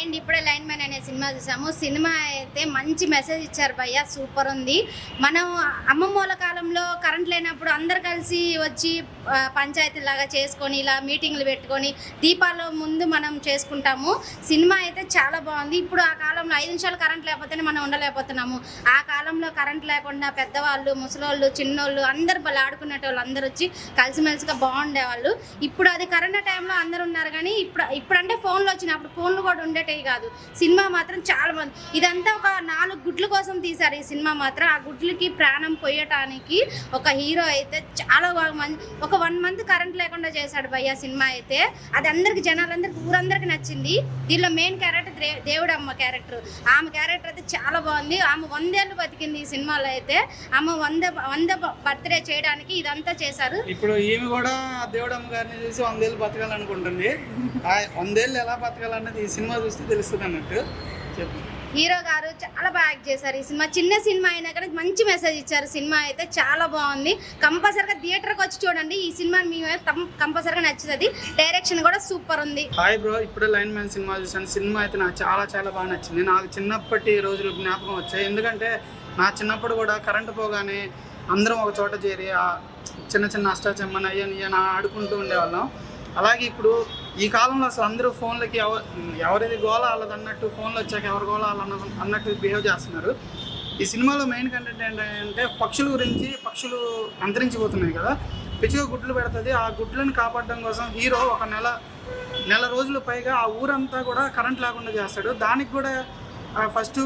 And ఇప్పుడే line man అనే cinema చూసాము. సినిమా అయితే మంచి మెసేజ్ ఇచ్చారు భయ్య, సూపర్ ఉంది. మనం అమ్మమ్మల కాలంలో కరెంట్ లేనప్పుడు అందరు కలిసి వచ్చి పంచాయతీలాగా చేసుకొని ఇలా మీటింగ్లు పెట్టుకొని దీపాల ముందు మనం చేసుకుంటాము. సినిమా అయితే చాలా బాగుంది. ఇప్పుడు ఆ కాలంలో 5 నిమిషాలు కరెంట్ లేకపోతేనే మనం ఉండలేకపోతున్నాము. ఆ కాలంలో కరెంట్ లేకుండా పెద్దవాళ్ళు, ముసలోళ్ళు, చిన్నోళ్ళు అందరు బలి ఆడుకునేటోళ్ళు అందరూ వచ్చి కలిసిమెలిసిగా బాగుండేవాళ్ళు. ఇప్పుడు అది కరోనా టైంలో అందరు ఉన్నారు, కానీ ఇప్పుడంటే ఫోన్లు వచ్చినాయి, అప్పుడు ఫోన్లు కూడా ఉండేటివి కాదు. సినిమా మాత్రం చాలా బాగుంది. ఇదంతా ఒక 4 గుడ్ల కోసం తీశారు ఈ సినిమా మాత్రం. ఆ గుడ్లకి ప్రాణం పోయటానికి ఒక హీరో అయితే చాలా బాగా ఒక 1 మంత్ కరెంట్ లేకుండా చేశాడు భయ్య సినిమా అయితే. అది అందరికి జనాలందరికి ఊరందరికి నచ్చింది. దీనిలో మెయిన్ క్యారెక్టర్ దేవుడమ్మ క్యారెక్టర్. ఆమె క్యారెక్టర్ అయితే చాలా బాగుంది. ఆమె 100 ఏళ్ళు బతికింది ఈ సినిమాలో అయితే. ఆమె 100 బర్త్డే చేయడానికి ఇదంతా చేశారు. ఇప్పుడు ఈమె కూడా దేవుడమ్మ గారిని చూసి 100 ఏళ్ళు బతకాలనుకుంటుంది. 100 ఏళ్ళు ఎలా బతకాలన్నది ఈ సినిమా చూస్తే తెలుస్తుంది అన్నట్టు చెప్పు. హీరో గారు చాలా బాగా యాక్ట్ చేశారు ఈ సినిమా. చిన్న సినిమా అయినా కానీ మంచి మెసేజ్ ఇచ్చారు. సినిమా అయితే చాలా బాగుంది. కంపల్సరిగా థియేటర్కి వచ్చి చూడండి. ఈ సినిమా మీ కంపల్సరిగా నచ్చుతుంది. డైరెక్షన్ కూడా సూపర్ ఉంది. హాయ్ బ్రో, ఇప్పుడే లైన్ మ్యాన్ సినిమా చూసాను. సినిమా అయితే నాకు చాలా చాలా బాగా నచ్చింది. నాకు చిన్నప్పటి రోజులు జ్ఞాపకం వచ్చాయి. ఎందుకంటే నా చిన్నప్పుడు కూడా కరెంటు పోగానే అందరం ఒక చోట చేరి చిన్న చిన్న అష్టాచెమ్మని అయ్యని ఆడుకుంటూ ఉండేవాళ్ళం. అలాగే ఇప్పుడు ఈ కాలంలో అసలు అందరూ ఫోన్లకి ఎవరిది గోళ వాళ్ళది అన్నట్టు, ఫోన్లు వచ్చాక ఎవరి గోళ అన్నట్టు బిహేవ్ చేస్తున్నారు. ఈ సినిమాలో మెయిన్ కంటెంట్ ఏంటంటే పక్షుల గురించి. పక్షులు అంతరించిపోతున్నాయి కదా, పిచ్చిగా గుడ్లు పెడుతుంది. ఆ గుడ్లను కాపాడడం కోసం హీరో ఒక నెల రోజులు పైగా ఆ ఊరంతా కూడా కరెంట్ లేకుండా చేస్తాడు. దానికి కూడా ఫస్ట్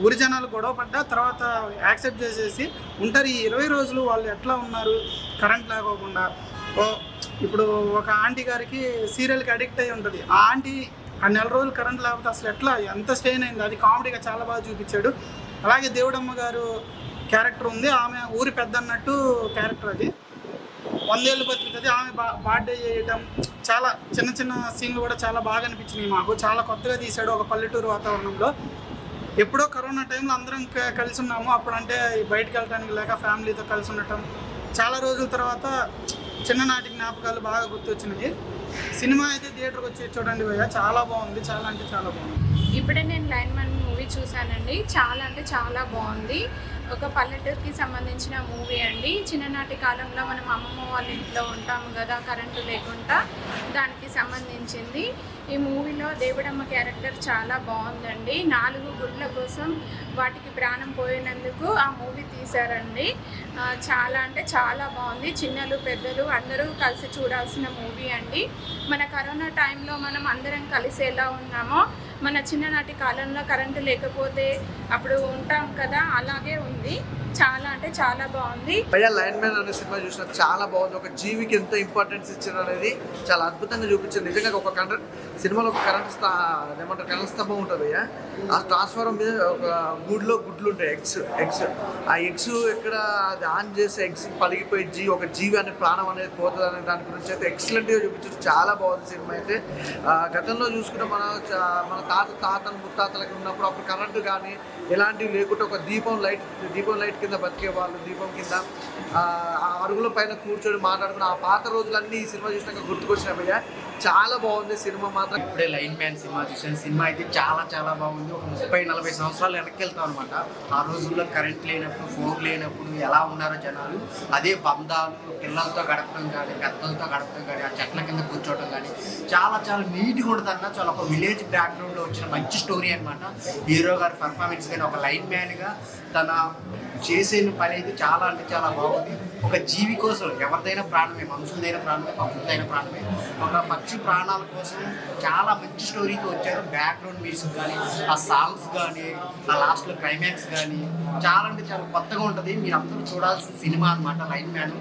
ఊరి జనాలు గొడవ పడ్డా తర్వాత యాక్సెప్ట్ చేసేసి ఉంటారు. ఈ 20 రోజులు వాళ్ళు ఎట్లా ఉన్నారు కరెంట్ లేకోకుండా. ఇప్పుడు ఒక ఆంటీ గారికి సీరియల్కి అడిక్ట్ అయి ఉంటుంది. ఆ ఆంటీ ఆ 1 రోజులు కరెంట్ లేకపోతే అసలు ఎట్లా ఎంత స్ట్రెయిన్ అయింది, అది కామెడీగా చాలా బాగా చూపించాడు. అలాగే దేవుడమ్మ గారు క్యారెక్టర్ ఉంది. ఆమె ఊరి పెద్ద అన్నట్టు క్యారెక్టర్. అది 100 ఏళ్ళు బతుకుతుంది. ఆమె బర్త్డే చేయటం, చాలా చిన్న చిన్న సీన్లు కూడా చాలా బాగా అనిపించినాయి మాకు. చాలా కొత్తగా తీశాడు ఒక పల్లెటూరు వాతావరణంలో. ఎప్పుడో కరోనా టైంలో అందరం కలిసి ఉన్నాము. అప్పుడంటే బయటకు వెళ్ళడానికి లేక ఫ్యామిలీతో కలిసి ఉండటం, చాలా రోజుల తర్వాత చిన్ననాటి జ్ఞాపకాలు బాగా గుర్తొచ్చినాయి. సినిమా అయితే థియేటర్కి వచ్చి చూడండి భయ్య, చాలా బాగుంది. చాలా అంటే చాలా బాగుంది. ఇప్పుడే నేను లైన్ మ్యాన్ మూవీ చూశానండి. చాలా అంటే చాలా బాగుంది. ఒక పల్లెటూరుకి సంబంధించిన మూవీ అండి. చిన్ననాటి కాలంలో మనం అమ్మమ్మ వాళ్ళ ఇంట్లో ఉంటాము కదా కరెంటు లేకుండా, దానికి సంబంధించింది. ఈ మూవీలో దేవుడమ్మ క్యారెక్టర్ చాలా బాగుందండి. 4 గుడ్ల కోసం వాటికి ప్రాణం పోయినందుకు ఆ మూవీ తీశారండి. చాలా అంటే చాలా బాగుంది. చిన్నలు పెద్దలు అందరూ కలిసి చూడాల్సిన మూవీ అండి. మన కరోనా టైంలో మనం అందరం కలిసి ఎలా ఉన్నామో, మన చిన్ననాటి కాలంలో కరెంటు లేకపోతే అప్పుడు ఉంటాం కదా, అలాగే ఉంది. చాలా అంటే చాలా బాగుంది. లైన్ మ్యాన్ అనే సినిమా చూసిన చాలా బాగుంది. ఒక జీవికి ఎంత ఇంపార్టెన్స్ ఇచ్చారు అనేది చాలా అద్భుతంగా చూపించారు. నిజంగా ఒక సినిమాలో ఒక కరెంట్ స్తంభం ఉంటుంది. ఆ ట్రాన్స్ఫార్మర్ మీద ఒక గుడ్లు ఉంటాయి, ఎగ్స్. ఆ ఎగ్స్ ఎక్కడ అది ఆన్ చేస్తే ఎగ్స్ పలిగిపోయి ఒక జీవి అనే ప్రాణం అనేది పోతుంది అనే దాని గురించి అయితే ఎక్సలెంట్గా చూపించారు. చాలా బాగుంది సినిమా అయితే. గతంలో చూసుకుంటే మన తాతలు ముత్తాతలకు ఉన్నప్పుడు అప్పుడు కరెంటు కానీ ఎలాంటివి లేకుండా ఒక దీపం లైట్ కింద బతికే వాళ్ళు, దీపం కింద అరుగుల పైన కూర్చొని మాట్లాడుకుని ఆ పాత రోజులన్నీ ఈ సినిమా చూసినాక గుర్తుకొచ్చినాయ్యా. చాలా బాగుంది సినిమా మాత్రం. ఇప్పుడే లైన్ మ్యాన్ సినిమా చూసాను. సినిమా అయితే చాలా చాలా బాగుంది. ఒక 30-40 సంవత్సరాలు వెనక్కి వెళ్తాం అనమాట. ఆ రోజుల్లో కరెంట్ లేనప్పుడు, ఫోన్ లేనప్పుడు ఎలా ఉన్నారో జనాలు, అదే బంధాలు, పిల్లలతో గడపడం కానీ, పెద్దలతో గడపడం కానీ, ఆ చెట్ల కింద కూర్చోవడం కానీ చాలా చాలా నీట్గా ఉంటుంది అన్న. చాలా ఒక విలేజ్ బ్యాక్గ్రౌండ్లో వచ్చిన మంచి స్టోరీ అనమాట. హీరో గారి పర్ఫార్మెన్స్ కానీ ఒక లైన్ మ్యాన్గా తన చేసే పని అయితే చాలా అంటే చాలా బాగుంది. ఒక జీవి కోసం ఎవరిదైనా ప్రాణమే, మనుషులదైన ప్రాణమే, పక్షులదైన ప్రాణమే. ఒక పక్షి ప్రాణాల కోసం చాలా మంచి స్టోరీతో వచ్చారు. బ్యాక్గ్రౌండ్ మ్యూజిక్ కానీ, ఆ సాంగ్స్ కానీ, ఆ లాస్ట్లో క్లైమాక్స్ కానీ చాలా అంటే చాలా కొత్తగా ఉంటుంది. మీరు అందరూ చూడాల్సిన సినిమా అనమాట లైన్ మ్యాన్.